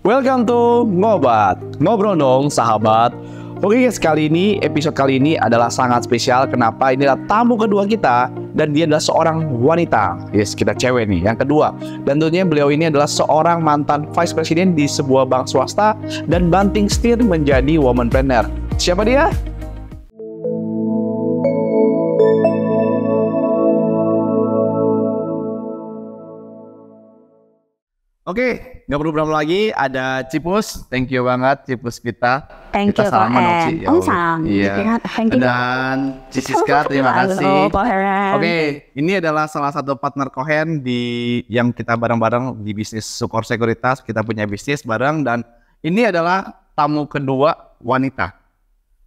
Welcome to Ngobat, ngobrol dong sahabat. Oke guys, episode kali ini adalah sangat spesial. Kenapa? Ini adalah tamu kedua kita dan dia adalah seorang wanita. Yes, kita cewek nih, yang kedua. Dan tentunya beliau ini adalah seorang mantan vice president di sebuah bank swasta dan banting setir menjadi womanpreneur. Siapa dia? Oke, nggak perlu berlama lagi. Ada Cipus, thank you banget Cipus kita. Thank kita you Kohen. salam. Iya. Dan Ciciska, terima kasih. Oke, ini adalah salah satu partner Kohen yang kita bareng-bareng di bisnis Sukor Sekuritas. Kita punya bisnis bareng dan ini adalah tamu kedua wanita.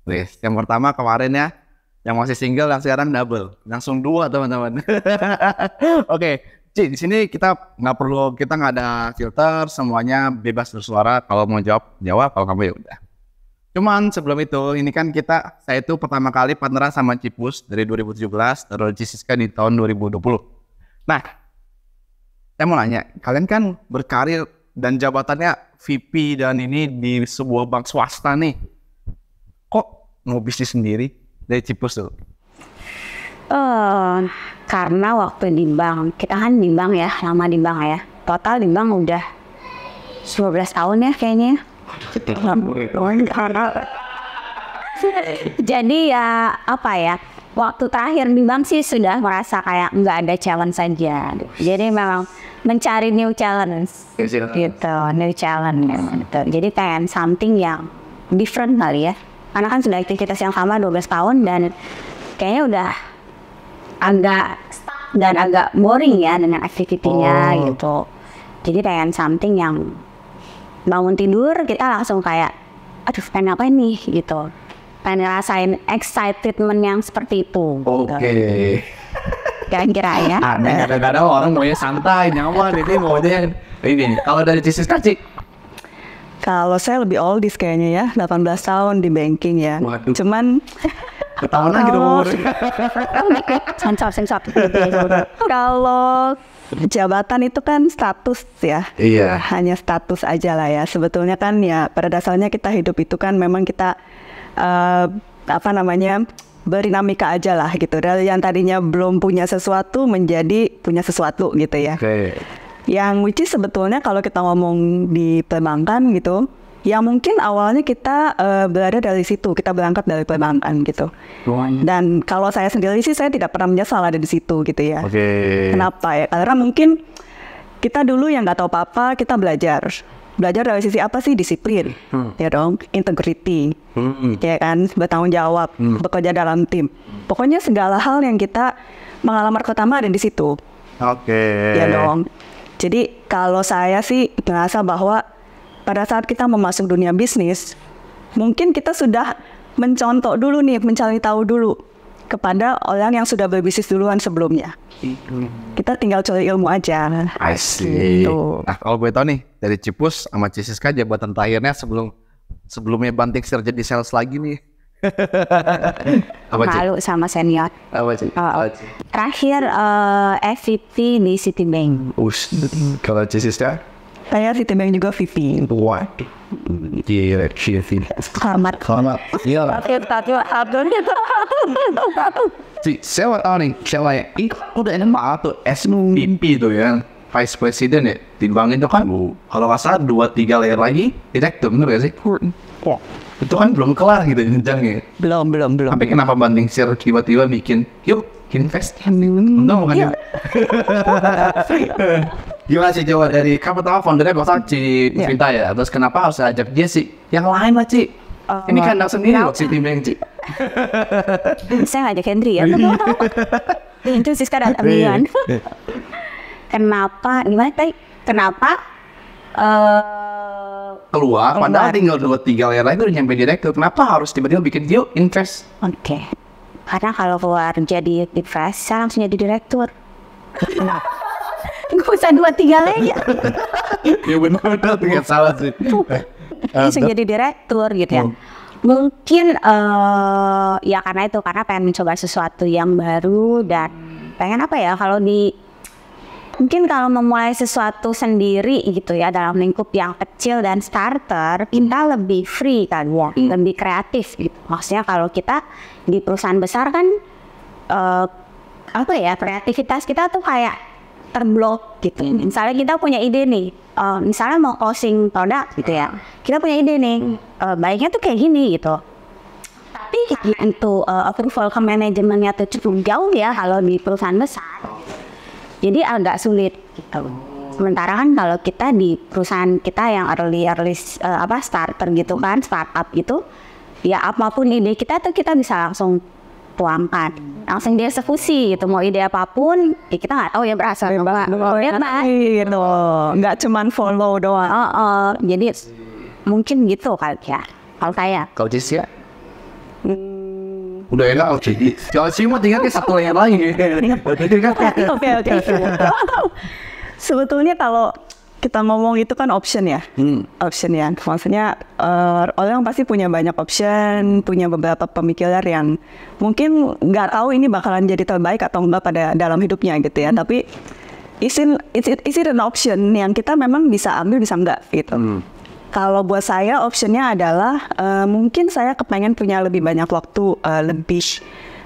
Yes, yang pertama kemarin ya, yang masih single, yang sekarang double, langsung dua teman-teman. Oke. Ci, di sini kita nggak ada filter, semuanya bebas bersuara. Kalau mau jawab, kalau kamu ya udah. Cuman sebelum itu, ini kan saya itu pertama kali partneran sama Cipus dari 2017, terus Ciciska di tahun 2020. Nah, saya mau nanya, kalian kan berkarir dan jabatannya VP dan ini di sebuah bank swasta nih. Kok mau bisnis sendiri dari Cipus tuh? Karena waktu di bank, kita kan di bank ya, lama di bank ya. Total di bank udah 12 tahun ya kayaknya. Jadi ya apa ya, waktu terakhir di bank sih sudah merasa kayak nggak ada challenge saja. Jadi memang mencari new challenge gitu, new challenge gitu. Jadi kayak something yang different kali ya. Karena kan sudah aktivitas yang sama 12 tahun dan kayaknya udah agak stuck dan agak boring ya dengan aktivitinya gitu. Jadi pengen something yang bangun tidur kita langsung kayak aduh pengen apa nih gitu. Pengen ngerasain excitement yang seperti itu. Oke. Kira-kira ya. Kadang-kadang orang maunya santai, nyaman, ini maunya ini. Kalau dari Ciciska, Cik? Kalau saya lebih oldies kayaknya ya, 18 tahun di banking ya. Waduh. Cuman ketahuan lagi dong. Sensor. Kalau jabatan itu kan status ya. Iya. Hanya status aja lah ya. Sebetulnya kan ya pada dasarnya kita hidup itu kan memang kita berdinamika aja lah gitu. Dari yang tadinya belum punya sesuatu menjadi punya sesuatu gitu ya. Oke. Yang which is sebetulnya kalau kita ngomong di perbankan gitu, ya mungkin awalnya kita berada dari situ, kita berangkat dari perbankan gitu. Dan kalau saya sendiri sih saya tidak pernah menyesal ada di situ gitu ya. Kenapa ya? Karena mungkin kita dulu yang nggak tahu apa-apa, kita belajar dari sisi apa sih? Disiplin, ya dong, integrity, ya kan, bertanggung jawab, bekerja dalam tim. Pokoknya segala hal yang kita pengalaman pertama ada di situ. Ya dong. Jadi kalau saya sih merasa bahwa pada saat kita memasuki dunia bisnis, mungkin kita sudah mencontoh dulu nih, mencari tahu dulu kepada orang yang sudah berbisnis duluan sebelumnya. Kita tinggal cari ilmu aja. I see. Gitu. Nah, kalau gue tahu nih, dari Cipus sama Ciciska jabatan terakhirnya sebelumnya banting setir jadi sales lagi nih. Malu sama senior. Apa sih? Terakhir FVP di Citibank. Kalau Ciciska? Saya Citibank juga VP. Waduh. Gila, Selamat. Gila. Saya mau tahu nih, udah enak tuh SVP tuh ya, Vice President ya, di bank itu kan, kalau nggak salah 2-3 layer lagi, direktur, bener gak sih? Ya. Itu kan belum kelar gitu jenjangnya. Belum. Tapi kenapa banting setir tiba-tiba bikin, yuk invest. Untung bukan yuk. Gimana sih coba dari kamu tahu foundernya kok Cinta ya, terus kenapa harus ajak dia sih? Yang lain lah Ci. Ini kandang sendiri loh Citibank Ci. Saya ngajak Hendry ya. Itu Siska dan Amian. Kenapa? Gimana tadi? Kenapa? Keluar, padahal tinggal 2-3 layer lagi udah nyampe direktur. Kenapa harus tiba-tiba bikin yuk invest? Oke. Karena kalau keluar jadi invest, saya langsung jadi direktur. Gak usah 2-3 layer. Ya benar, nggak salah sih. Langsung jadi direktur gitu ya. Mungkin ya karena pengen mencoba sesuatu yang baru dan pengen apa ya, kalau di Mungkin kalau memulai sesuatu sendiri gitu ya dalam lingkup yang kecil dan starter, kita lebih free kan ya, lebih kreatif gitu. Maksudnya kalau kita di perusahaan besar kan apa ya, kreativitas kita tuh kayak terblok gitu. Misalnya kita punya ide nih, misalnya mau closing produk gitu ya, kita punya ide nih, baiknya tuh kayak gini gitu. Tapi itu approval ke manajemennya tuh cukup jauh ya kalau di perusahaan besar. Jadi agak sulit gitu. Sementara kan kalau kita di perusahaan kita yang early starter gitu kan, startup gitu, ya apapun ide kita tuh kita bisa langsung tuangkan, langsung dieksekusi gitu. Mau ide apapun, ya kita nggak tahu ya berhasil apa enggak. Nggak cuman follow doang. Jadi mungkin gitu kali ya. Kalau saya. Kalau Jess ya? Udah enak jadi. Kalau sih mau tinggal ke satu layer lagi. Oke. Sebetulnya kalau kita ngomong itu kan option ya. Option ya. Maksudnya orang pasti punya banyak option, punya beberapa pemikiran yang mungkin nggak tahu ini bakalan jadi terbaik atau enggak pada dalam hidupnya gitu ya. Tapi is it an option yang kita memang bisa ambil bisa enggak gitu. Kalau buat saya optionnya adalah mungkin saya kepengen punya lebih banyak waktu, lebih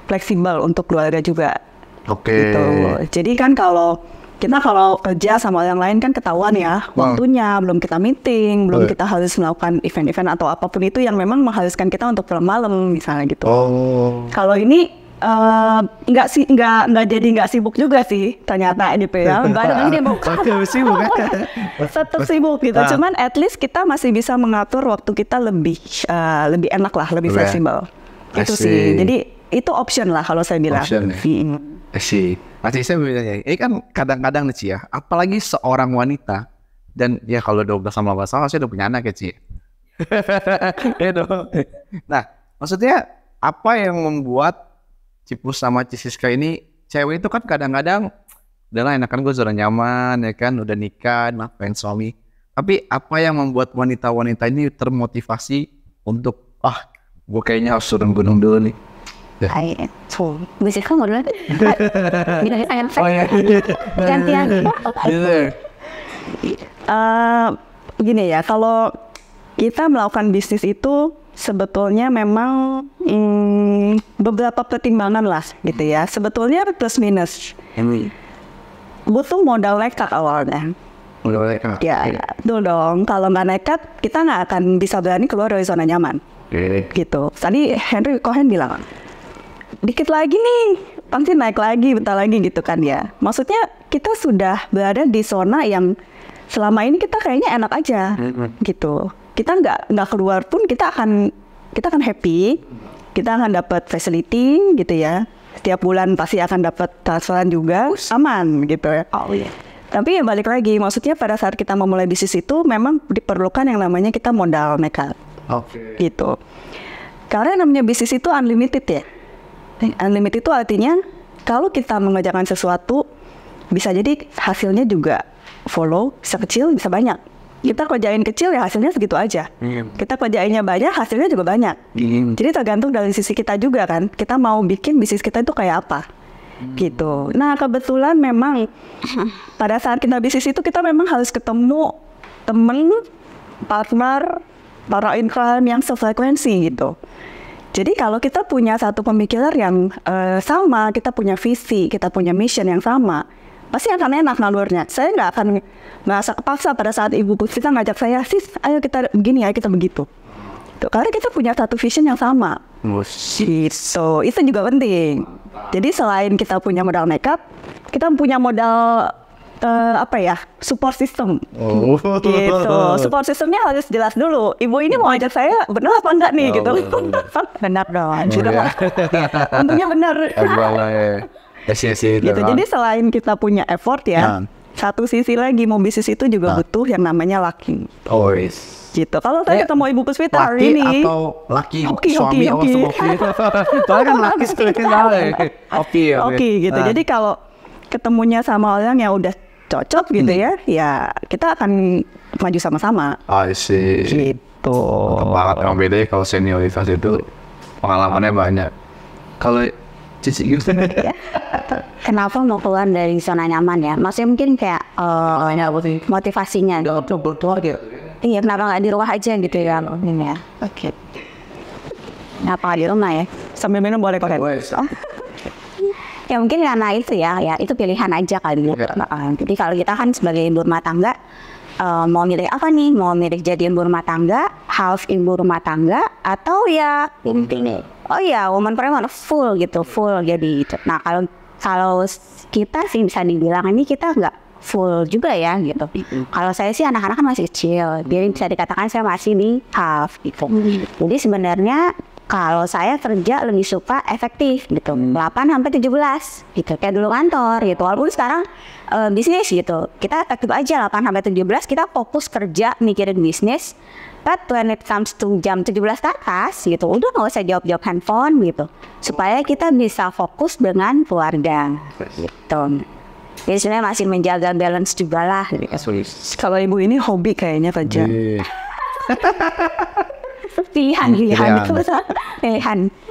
fleksibel untuk keluarga juga. Gitu. Jadi kan kalau kita kerja sama orang lain kan ketahuan ya waktunya, belum kita meeting, belum kita harus melakukan event-event atau apapun itu yang memang mengharuskan kita untuk pulang malam misalnya gitu. Kalau ini nggak sibuk juga sih ternyata gitu ya. Nggak ada sibuk. Tetap sibuk gitu. Cuman at least kita masih bisa mengatur waktu kita lebih enak lah, lebih fleksibel. Itu sih. Jadi itu option lah kalau saya bilang. Option sih. Masih saya bertanya, ini kan kadang-kadang nih Ci ya, apalagi seorang wanita dan ya kalau 12 sama 18 tahun saya udah punya anak ya Ci. Nah, maksudnya apa yang membuat Cipus sama Cisiska ini, cewek itu kan kadang-kadang udahlah enakan gue sudah nyaman ya kan, udah nikah, pengen suami. Tapi apa yang membuat wanita-wanita ini termotivasi untuk gue kayaknya harus turun gunung dulu nih. Bisa kan dulu. Gantian. Begini ya, kalau kita melakukan bisnis itu sebetulnya memang beberapa pertimbangan lah gitu ya. Sebetulnya plus minus. Butuh modal nekat awalnya. Modal nekat? Ya, betul dong. Kalau nggak nekat, kita nggak akan bisa berani keluar dari zona nyaman. Gitu. Tadi Henry Cohen bilang, dikit lagi nih, pasti naik lagi, bentar lagi gitu kan ya. Maksudnya kita sudah berada di zona yang selama ini kita kayaknya enak aja gitu. Kita nggak keluar pun kita akan happy, kita akan dapat facility gitu ya. Setiap bulan pasti akan dapat transferan juga, aman gitu ya. Tapi ya balik lagi, maksudnya pada saat kita memulai bisnis itu memang diperlukan yang namanya kita modal nekat. Gitu. Karena namanya bisnis itu unlimited ya. Unlimited itu artinya kalau kita mengerjakan sesuatu bisa jadi hasilnya juga follow, bisa kecil, bisa banyak. Kita kerjain kecil ya hasilnya segitu aja. Kita kerjainnya banyak, hasilnya juga banyak. Jadi tergantung dari sisi kita juga kan. Kita mau bikin bisnis kita itu kayak apa. Gitu. Nah kebetulan memang pada saat kita bisnis itu kita memang harus ketemu temen, partner, para income yang sefrekuensi gitu. Jadi kalau kita punya satu pemikiran yang sama, kita punya visi, kita punya mission yang sama, pasti akan enak nalurnya. Saya nggak akan merasa kepaksa pada saat ibu kita ngajak saya, sis, ayo kita begini, ayo kita begitu. Tuh, karena kita punya satu vision yang sama. Gitu. Itu juga penting. Jadi selain kita punya modal nekat, kita punya modal support system. Gitu. Support systemnya harus jelas dulu. Ibu ini mau ajak saya benar apa enggak nih gitu. Benar dong. Tentunya benar. Gitu. Jadi selain kita punya effort ya, satu sisi lagi mau bisnis itu juga butuh yang namanya lucky. Gitu. Kalau saya ketemu Ibu Puspita hari ini, atau laki suami soalnya kan laki Oke gitu. Jadi kalau ketemunya sama orang yang udah cocok gitu ya kita akan maju sama-sama. Gitu. Banget emang beda kalau senioritas itu pengalamannya banyak. Kalau Cici gitu. Kenapa mau keluar dari zona nyaman ya? Maksudnya mungkin kayak motivasinya. Iya, kenapa nggak di rumah aja gitu ya? Ini ya. Oke. Kenapa nggak di rumah ya? Sambil minum boleh kok. Ya mungkin karena itu ya itu pilihan aja kali. Jadi kalau kita kan sebagai ibu rumah tangga, mau milih apa nih? Mau milih jadi ibu rumah tangga, half ibu rumah tangga, atau ya intinya, woman forever full jadi itu. Nah kalau kita sih bisa dibilang ini kita nggak full juga ya gitu. Kalau saya sih anak-anak kan masih kecil, jadi bisa dikatakan saya masih di half gitu. Jadi sebenarnya kalau saya kerja lebih suka efektif gitu, 8 sampai 17 gitu, kayak dulu kantor gitu. Walaupun sekarang bisnis gitu, kita efektif aja 8 sampai 17, kita fokus kerja mikirin bisnis. But when it comes to jam 17 ke atas gitu, udah nggak usah jawab handphone gitu, supaya kita bisa fokus dengan keluarga gitu. Jadi sebenarnya masih menjaga balance juga lah. Kalau ibu ini hobi kayaknya kerja. Pilihan.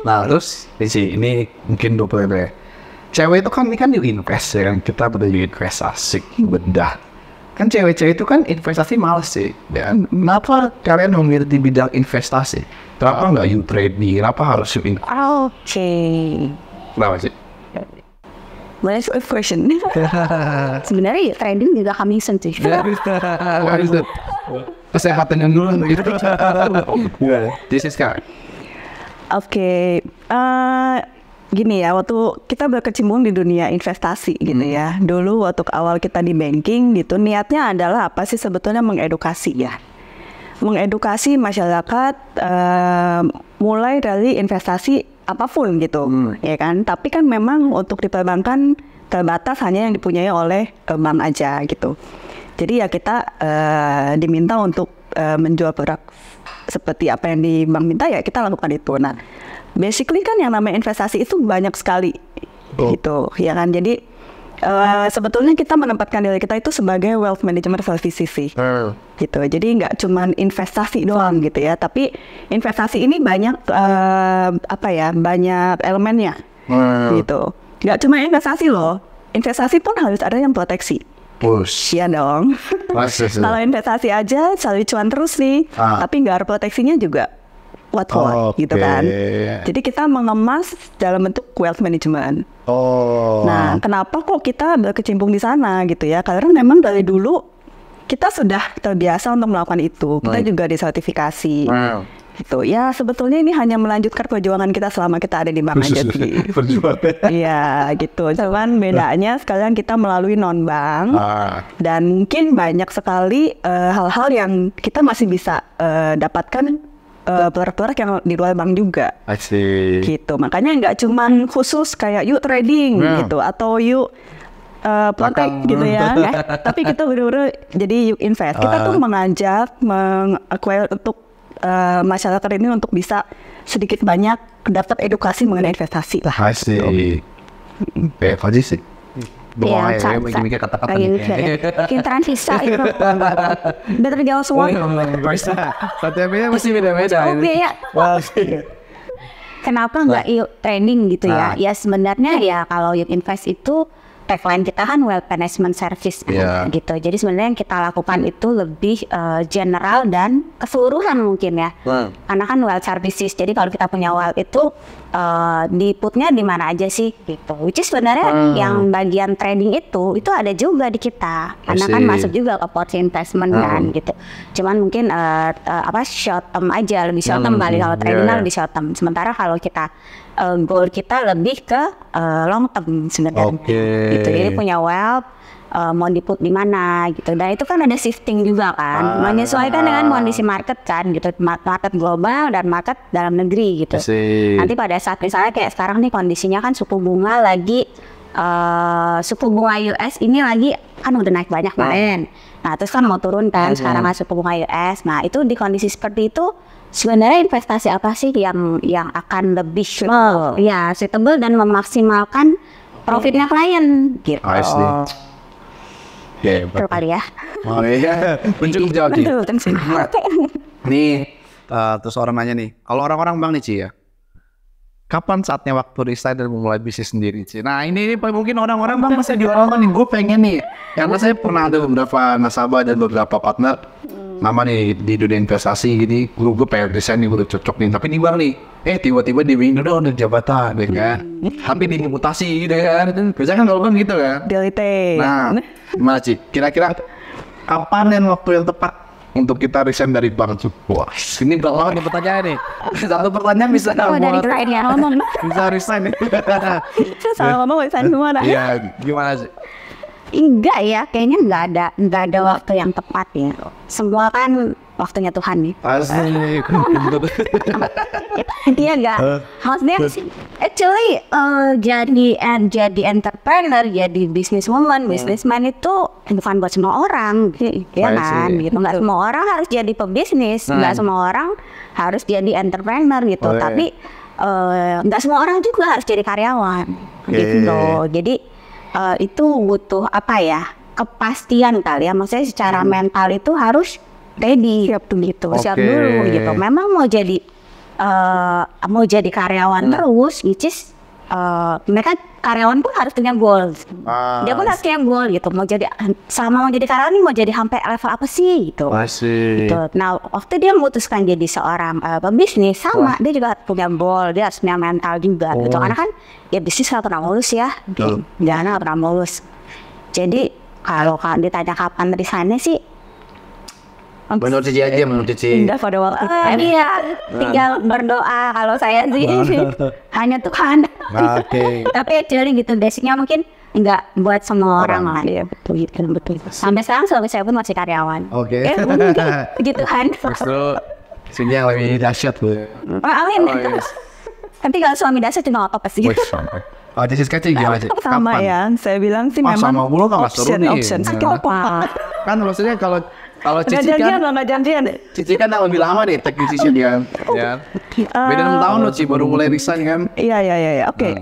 Nah terus ini mungkin 20 cewek itu kan ini kan di invest ya kan, kita betul invest asik bedah kan. Cewek-cewek itu kan investasi males sih dan kenapa kalian memilih di bidang investasi? Kenapa nggak you trading? Kenapa harus you invest? Kenapa sih? Boleh question. Sebenarnya trading juga kami sentuh. Kesehatan yang dulu gitu. This is Kak. Oke, gini ya, waktu kita berkecimpung di dunia investasi gitu ya. Dulu waktu awal kita di banking gitu, niatnya adalah apa sih sebetulnya? Mengedukasi ya. Mengedukasi masyarakat mulai dari investasi apapun gitu, ya kan. Tapi kan memang untuk di perbankan terbatas, hanya yang dipunyai oleh bank aja gitu. Jadi ya kita diminta untuk menjual produk seperti apa yang di bank minta, ya kita lakukan itu. Nah, basically kan yang namanya investasi itu banyak sekali gitu, ya kan. Jadi sebetulnya kita menempatkan diri kita itu sebagai wealth management services sih, gitu. Jadi nggak cuma investasi doang gitu ya, tapi investasi ini banyak banyak elemennya, gitu. Nggak cuma investasi loh, investasi pun harus ada yang proteksi. Iya dong. Kalau investasi aja cari cuan terus nih, tapi nggak ada proteksinya juga. What for, gitu kan. Jadi kita mengemas dalam bentuk wealth management. Nah, kenapa kok kita berkecimpung di sana gitu ya? Karena memang dari dulu kita sudah terbiasa untuk melakukan itu. Kita juga disertifikasi. Gitu. Ya sebetulnya ini hanya melanjutkan perjuangan kita selama kita ada di bank aja sih. Iya gitu. Cuman bedanya sekalian kita melalui non bank dan mungkin banyak sekali hal-hal yang kita masih bisa dapatkan produk-produk yang di luar bank juga. Gitu. Makanya nggak cuman khusus kayak yuk trading gitu atau yuk protect gitu ya. Tapi kita benar-benar jadi yuk invest. Kita tuh mengajak untuk masyarakat ini untuk bisa sedikit banyak dapat edukasi mengenai investasi lah. Kayak sih. Boleh ya, mikir kata-kata kintaran sisa itu. Udah terjawab semua. Setiapnya mesti beda-beda. Kenapa nggak yuk training gitu ya? Ya sebenarnya ya kalau yuk invest itu tagline kita kan wealth management service gitu. Jadi sebenarnya yang kita lakukan itu lebih general dan keseluruhan mungkin ya. Karena kan wealth services. Jadi kalau kita punya wealth itu diputnya di mana aja sih gitu. Which is sebenarnya yang bagian trading itu ada juga di kita. Karena kan masuk juga ke portfolio investment kan gitu. Cuman mungkin short term aja, lebih short term kali. Kalau trading lebih short term. Sementara kalau kita goal kita lebih ke long term sebenarnya. Gitu. Jadi punya wealth mau diput di mana gitu. Dan itu kan ada shifting juga kan, menyesuaikan dengan kondisi market kan gitu, market global dan market dalam negeri gitu. Nanti pada saat misalnya kayak sekarang nih kondisinya kan suku bunga lagi suku bunga US ini lagi kan udah naik banyak kemarin. Nah terus kan mau turun kan sekarang suku bunga US. Nah itu di kondisi seperti itu sebenarnya investasi apa sih yang akan lebih suitable dan memaksimalkan profitnya klien gitu. Betul kali ya. Cukup jawab nih. Nih terus orang nanya nih, kalau orang-orang bank nih Ci ya, kapan saatnya waktu resign dan memulai bisnis sendiri sih? Nah ini mungkin orang-orang bang masih di orang nih, gue pengen nih, karena saya pernah ada beberapa nasabah dan beberapa partner nama nih di dunia investasi gini, gue pengen resign nih, gue udah cocok nih, tapi nih bang nih, tiba-tiba di minggu udah jabatan, deh kan, tapi di mutasi deh kan, biasanya kan kalau bang gitu kan. Delete. Nah, gimana sih? Kira-kira kapan yang waktu yang tepat untuk kita resign dari bank? Wah, ini berat banget nih pertanyaan nih. Satu pertanyaan bisa dari keren ya ngomong. bisa resign nih. Salah ngomong resign semua dah. Iya, gimana sih? Enggak ya, kayaknya nggak ada waktu yang tepat ya. Semua kan waktunya Tuhan nih. Asik. Iya enggak. Maksudnya actually jadi entrepreneur, jadi businesswoman, businessman itu bukan buat semua orang, ya kan? Gitu. Nggak semua orang harus jadi pebisnis, nggak semua orang harus jadi entrepreneur gitu. Tapi nggak semua orang juga harus jadi karyawan, gitu loh. Jadi itu butuh apa ya? Kepastian kali ya. Maksudnya secara mental itu harus ready gitu, siap dulu gitu. Memang mau jadi karyawan terus, which is mereka karyawan pun harus punya goal. Dia pun harus punya goal gitu. Mau jadi karyawan ini mau jadi sampai level apa sih gitu. Gitu. Nah, waktu dia memutuskan jadi seorang pebisnis sama, dia juga punya goal, dia harus punya mental juga gitu. Karena kan ya bisnis nggak pernah mulus ya, jangan nggak pernah mulus. Jadi kalau ditanya kapan resign-nya sih, menurut Cici aja, menurut Cici. Indah pada waktu. Iya, tinggal berdoa. Kalau saya sih hanya Tuhan. Tapi actually gitu, basicnya mungkin nggak buat semua orang lah. Iya, betul. Sampai sekarang suami saya pun masih karyawan. Puji Tuhan. Justru sini yang lebih dahsyat loh. Amin. Tapi kalau suami dahsyat juga nggak apa-apa sih. Cici kecil gimana sih? Sama ya, saya bilang sih memang sama mulu kan option. Kan maksudnya kalau Cici Cici kan lebih lama deh take decision kan. Ya. Beda 6 tahun loh Cici baru mulai resign kan. Iya. Oke.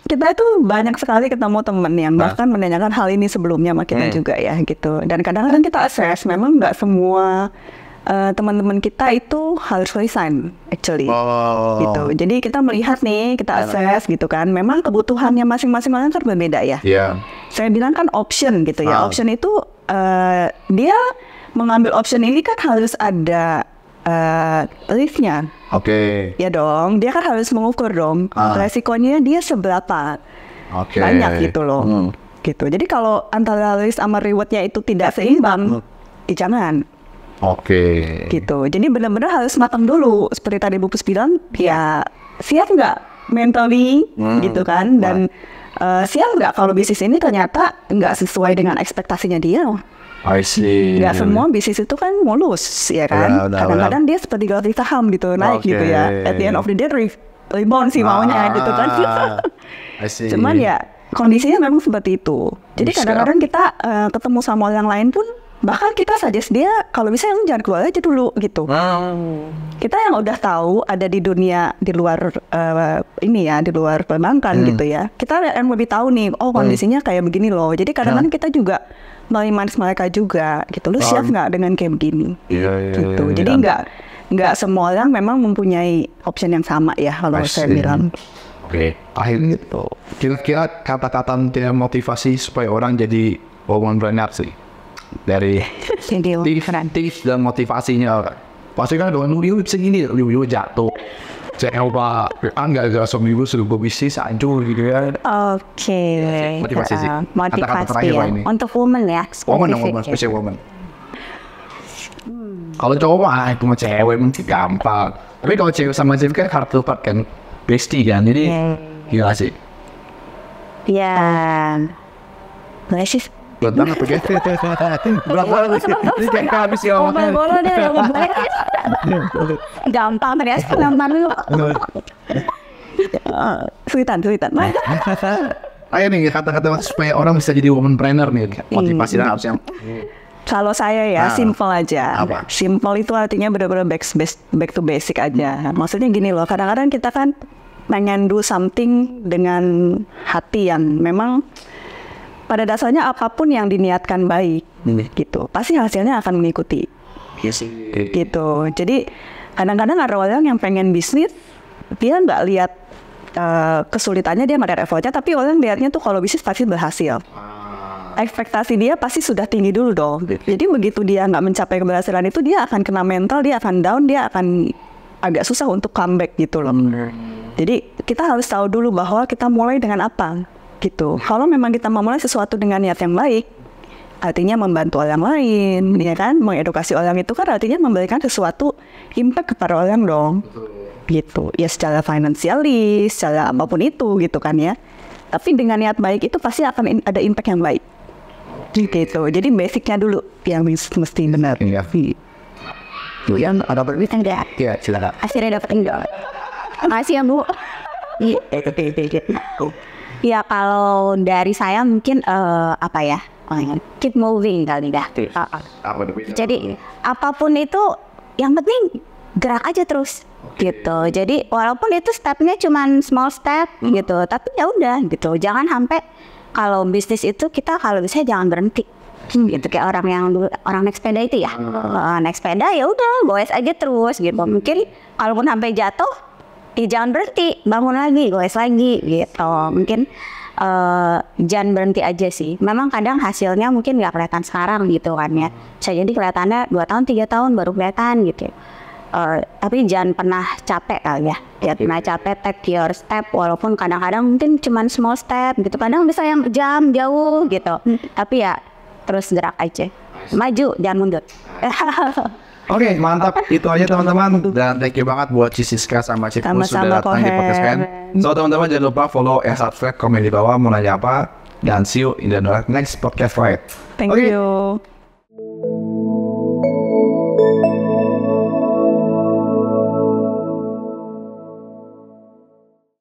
Kita itu banyak sekali ketemu teman yang bahkan menanyakan hal ini sebelumnya sama kita juga ya gitu. Dan kadang-kadang kita assess memang nggak semua teman-teman kita itu harus resign actually. Gitu. Jadi kita melihat nih, kita assess gitu kan. Memang kebutuhannya masing-masing orang kan berbeda ya. Saya bilang kan option gitu ya. Option itu dia mengambil option ini kan harus ada risknya. Ya dong, dia kan harus mengukur dong resikonya dia seberapa banyak gitu loh. Gitu. Jadi kalau antara risk sama rewardnya itu tidak seimbang, jangan. Gitu. Jadi benar-benar harus matang dulu. Seperti tadi Bu Pus bilang, ya siap nggak mentally gitu kan, dan siap nggak kalau bisnis ini ternyata nggak sesuai dengan ekspektasinya dia. Nggak semua bisnis itu kan mulus ya kan. Kadang-kadang dia seperti grafik saham gitu, naik gitu ya. At the end of the day rebound sih maunya gitu kan. Cuman ya kondisinya memang seperti itu. Jadi kadang-kadang kita ketemu sama orang lain pun, bahkan kita suggest dia kalau bisa yang jangan keluar aja dulu gitu. Kita yang udah tahu ada di dunia di luar ini ya, di luar perbankan gitu ya. Kita yang lebih tahu nih, kondisinya kayak begini loh. Jadi kadang-kadang kita juga melihat mereka juga gitu. Lu siap nggak dengan kayak begini? Gitu. Jadi nggak semua orang memang mempunyai option yang sama ya kalau saya bilang. Akhirnya gitu. Kira-kira kata-kata motivasi supaya orang jadi womanpreneur sih. Dari tips dan motivasinya. Pasti kan dengan lu bisa gini, lu jatuh. Saya nggak suami ibu sudah berbisnis hancur gitu ya. Motivasi sih. Motivasi ya. Untuk woman ya. Woman. Kalau cowok mah cuma cewek mungkin gampang. Tapi kalau cewek sama cewek kan harus tepat kan, bestie kan. Jadi gila sih. Ya. Boleh sih. Berat banget tuh guys. Berat banget. Ini kayak habis ya ngomongnya. Boleh deh. Gampang ternyata gampang dulu. Sulitan. Ayo nih kata-kata supaya orang bisa jadi womanpreneur nih. Motivasi dan harusnya. Kalau saya ya simple aja. Simple itu artinya benar-benar back to basic aja. Maksudnya gini loh, kadang-kadang kita kan pengen do something dengan hati yang memang pada dasarnya apapun yang diniatkan baik gitu, pasti hasilnya akan mengikuti. Gitu. Jadi kadang-kadang ada orang yang pengen bisnis, dia nggak lihat kesulitannya dia ada effortnya, tapi orang lihatnya tuh kalau bisnis pasti berhasil. Ekspektasi dia pasti sudah tinggi dulu dong. Jadi begitu dia nggak mencapai keberhasilan itu, dia akan kena mental, dia akan down, dia akan agak susah untuk comeback gitu loh. Jadi kita harus tahu dulu bahwa kita mulai dengan apa gitu. Kalau memang kita mau mulai sesuatu dengan niat yang baik, artinya membantu orang lain, ya kan, mengedukasi orang itu kan artinya memberikan sesuatu impact kepada orang dong. Gitu. Ya secara finansialis, secara apapun itu gitu kan ya. Tapi dengan niat baik itu pasti akan ada impact yang baik. Gitu. Jadi basicnya dulu yang mesti benar. Iya. Tuh yang ada berbeda enggak? Iya, silakan. Akhirnya dapat enggak? Makasih ya Bu. Ya kalau dari saya mungkin apa ya? Keep moving kali dah. Jadi apapun itu yang penting gerak aja terus. Gitu. Jadi walaupun itu stepnya cuman small step gitu, tapi ya udah gitu. Jangan sampai kalau bisnis itu kita kalau bisa jangan berhenti. Gitu kayak orang naik sepeda itu ya. Naik sepeda ya udah goes aja terus gitu. Mungkin kalaupun sampai jatuh ya jangan berhenti, bangun lagi, goes lagi gitu. Mungkin jangan berhenti aja sih. Memang kadang hasilnya mungkin nggak kelihatan sekarang gitu kan ya. Bisa jadi kelihatannya 2 tahun 3 tahun baru kelihatan gitu. Tapi jangan pernah capek kali ya. Ya pernah capek, take your step. Walaupun kadang-kadang mungkin cuma small step gitu. Kadang bisa yang jauh gitu. Tapi ya terus gerak aja. Maju, jangan mundur. Oke, mantap. Itu aja teman-teman. Dan thank you banget buat Siska sama Cipul sudah datang di podcast kan. So teman-teman jangan lupa follow @subscribe, komen di bawah mau nanya apa. Dan see you in the next podcast, right? Thank you.